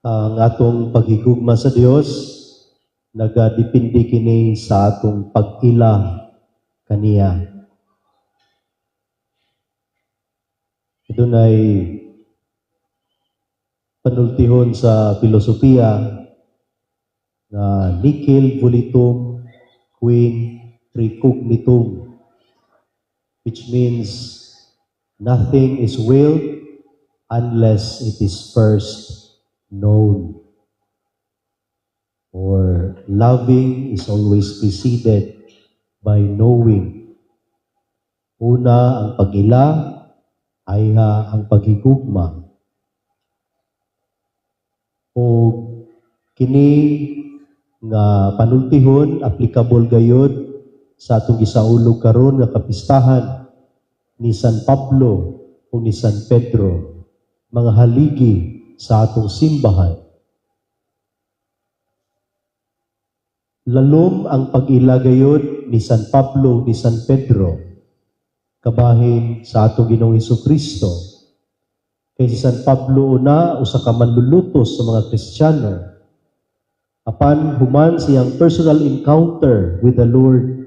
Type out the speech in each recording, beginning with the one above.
Ang atong paghigugma sa Dios nagadepende kini sa atong pag-ila kaniya. Adunay panultihon sa filosofiya na nihil volitum quin precognitum, which means nothing is willed unless it is first known. Or loving is always preceded by knowing. Una ang pag-ila, ayha ang paghigugma. O kini nga panultihon applicable gayud sa atong gisaulog karon nga kapistahan ni San Pablo o ni San Pedro, mga haligi sa atong simbahan. Lalom ang pag-ila gayud ni San Pablo ni San Pedro kabahin sa atong Ginoong Hesukristo. Kay si San Pablo una usa ka manlulutos sa mga Kristiyano. Apan human siyang personal encounter with the Lord,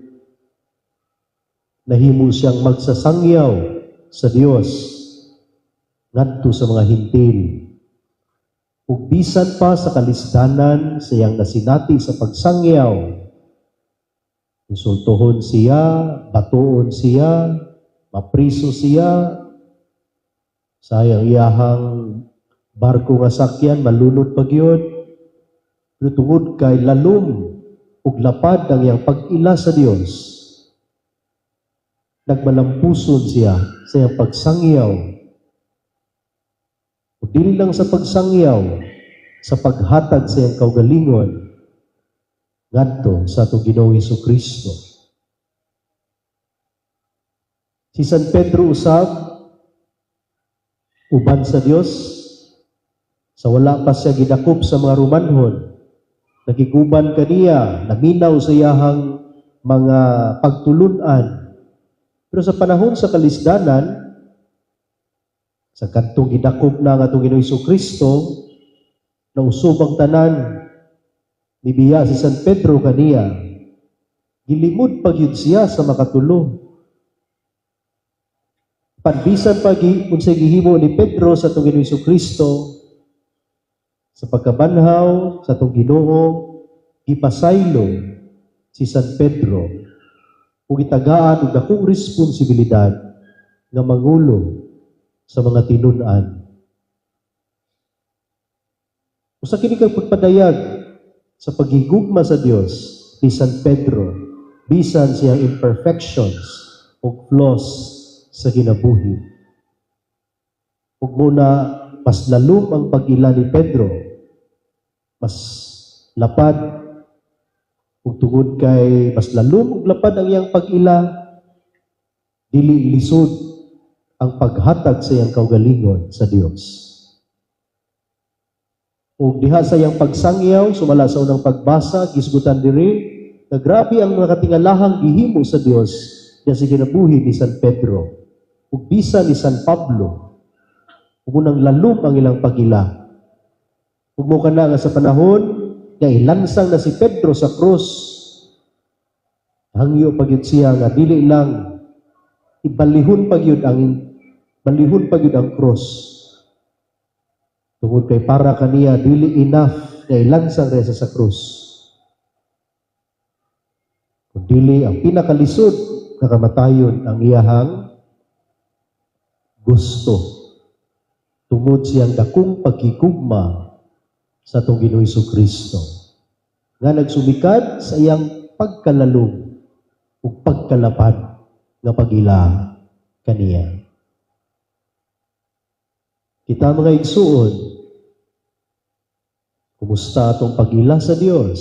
nahimo siyang magsasangyaw sa Dios ngadto sa mga hintil. Ug bisan pa sa kalisdanan siyang nasinati sa pagsangyaw, insultohon siya, batuon siya, mapriso siya, sayang iyahang barko nga sakyan malunod pagyod, pero tungod kay lalom ug lapad ang iyang pag-ila sa Dios, nagmalampuson siya sa iyang pagsangyaw. O dili lang sa pagsangyaw, sa paghatag sa iyang kaugalingon ngadto sa atong Ginoong Hesukristo. Si San Pedro usab uban sa Dios, sa wala pa siya gidakop sa mga Romanhon, nagiguban kaniya, naminaw sa iyahang mga pagtulunan. Pero sa panahon sa kalisdanan, sa kadtong gidakop na nga atong Ginoong Hesukristo, na usab ang tanan, nibiya si San Pedro kaniya, gilimod pagyud siya sa makatulo. Panbisan pagi unsay gihimo ni Pedro sa atong Ginoong Hesukristo, sa pagkabanhaw sa atong Ginoo, gipasaylo si San Pedro ug gitagaan og dakong responsibilidad nga mangulo sa mga tinun-an. Usa kini kang pagpadayag sa paghigugma sa Dios ni San Pedro bisan siyang imperfections ug flaws sa kinabuhi. Ug muna mas lalom ang pag-ila ni Pedro, mas lapad ug tungod kay mas lalom ug lapad ang iyang pag-ila, dili lisod ang paghatag sa iyang kaugalingon sa Dios. Ug diha sa iyang pagsangyaw, sumala sa unang pagbasa, gisgutan diri na grabe ang mga katingalahang gihimo sa Dios diha sa kinabuhi ni San Pedro ug bisan ni San Pablo. Ug unang lalom ang ilang pag-ila. Ug mo kana nga sa panahon nga ilansang na si Pedro sa krus, hangyo pagyud siya nga dili lang ibalihon pagyud ang krus. Tungod kay para kaniya dili enough nga ilansang resa sa krus, kundi ang pinakalisod nga kamatayon ang iyahang gusto. Tungod siyang dakong paghigugma sa atong Ginoong Hesukristo nga nagsumikad sa iyang pagkalalom ug pagkalapad nga pag-ila kaniya. Kita mga igsuon, kumusta atong pag-ila sa Dios?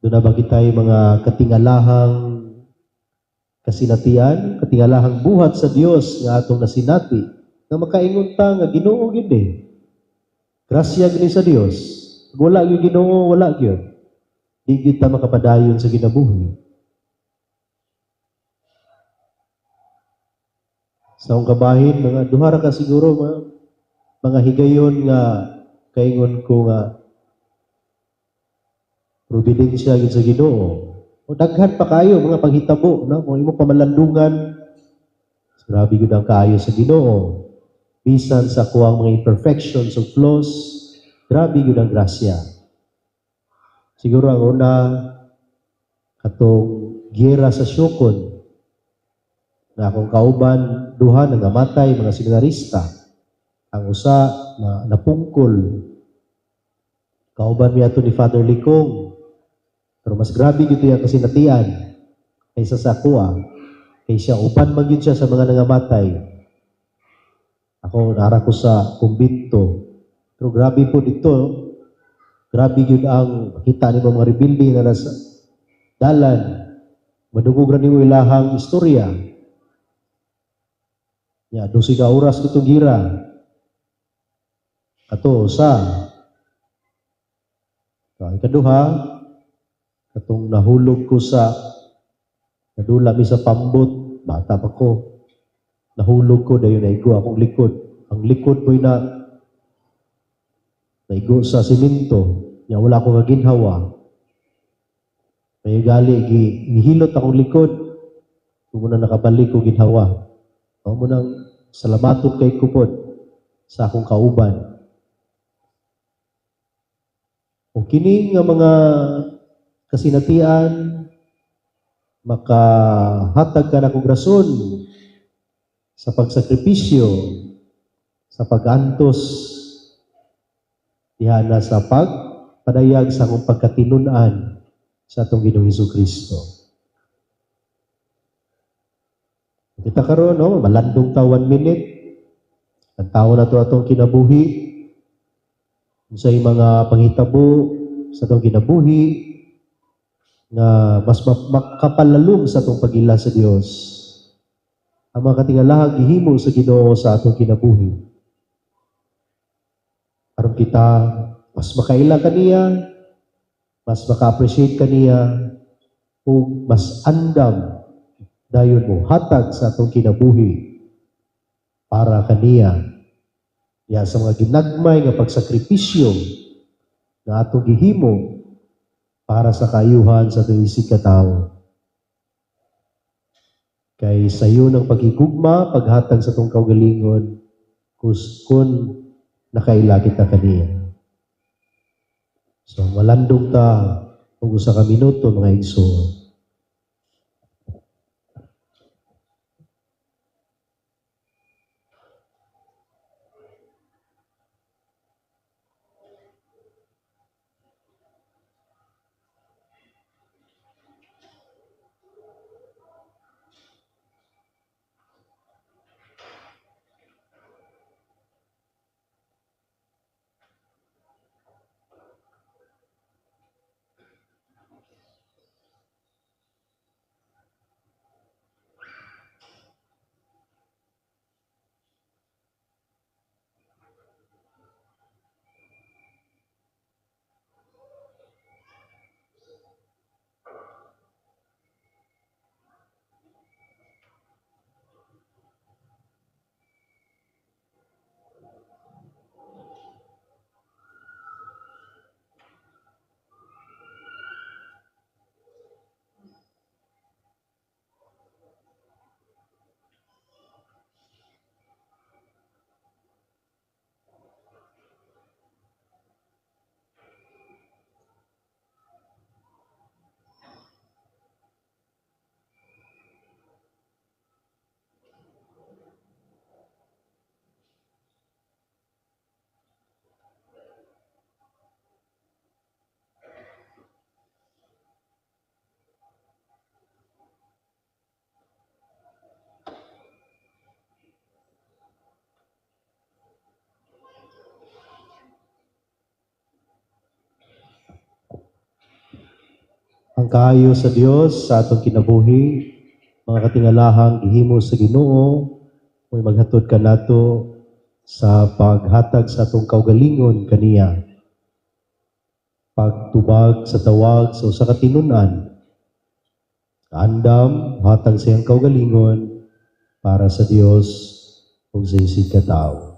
Doon na ba kita'y mga katingalahang kasinatian, katingalahang buhat sa Dios nga atong nasinati, nga makaingon ta nga Ginoo gyud grasya gini sa Dios. Wala gyud Ginoo, wala gyud. Di gyud ta makapadayon sa kinabuhi. Sa akong kabahin, mga duha ra ka siguro, mga higayon nga kaingon ko nga providensya gid sa Ginoo. O daghan pa kayo mga paghitabo, no? Kung imo pamalandungan, grabe gyud ang kaayo sa Ginoo. Bisan sa kuwang mga imperfections o flaws, grabe gyud ang grasya. Siguro ang una katong giyera sa Syokon na akong kauban duha nga namatay mga seminarista. Ang usa na napungkol kauban mi ato ni Father Likong. Pero mas grabe gito yung kasinatian kaysa sa kuha. Kay siya, upan man yun siya sa mga nangamatay. Ako, nara ko sa kumbinto. Pero grabe po dito, grabe yun ang kita ni mga rebuilding na nasa dalan. Madugog na niyo ilahang istorya. Ya, 12 ka oras ko gira. Ato, ikaduha, katong nahulog ko nadula mi sa pambot, bata pa ko. Nahulog ko, dayon naigo akong likod. Ang likod ko'y naigo sa simento. Nya wala akong kaginhawa. May gali, gihilot akong likod. Kung muna nakabalik ko ginhawa. Ako munang salamaton kay kupod sa akong kauban. O kini nga mga kasinatian, makahatag ka na kong rason sa pagsakripisyo, sa pag-antos, diha na sa pagpadayag sa akong pagkatinunan sa atong Ginoong Hesukristo. Kita karon, no? Malandong ta 1 minute. Ang tao na to atong kinabuhi. Sa mga panghitabo sa atong kinabuhi, na mas makapalalom sa atong pagila sa Dios. Ang mga katingalahang gihimo sa Ginoo sa atong kinabuhi. Aron kita mas makaila kaniya, mas maka-appreciate kaniya, o mas andam dayon mo hatag sa atong kinabuhi para kaniya. Ya sa mga ginagmay nga pagsakripisyo na atong gihimo para sa kaayuhan sa atong isig katao. Kay sayo ng pagigugma, paghatag sa atong kaugalingon, kung nakaila kita kaniya. So, malandong ta kung usa ka minuto, mga igsoon. Ang kaayo sa Dios sa atong kinabuhi, mga katingalahang gihimo sa Ginoo, may maghatod ka nato sa paghatag sa atong kaugalingon kaniya. Pagtubag sa tawag sa usa ka tinun-an, kaandam, hatag sa iyang kaugalingon para sa Dios ug sa isig katao.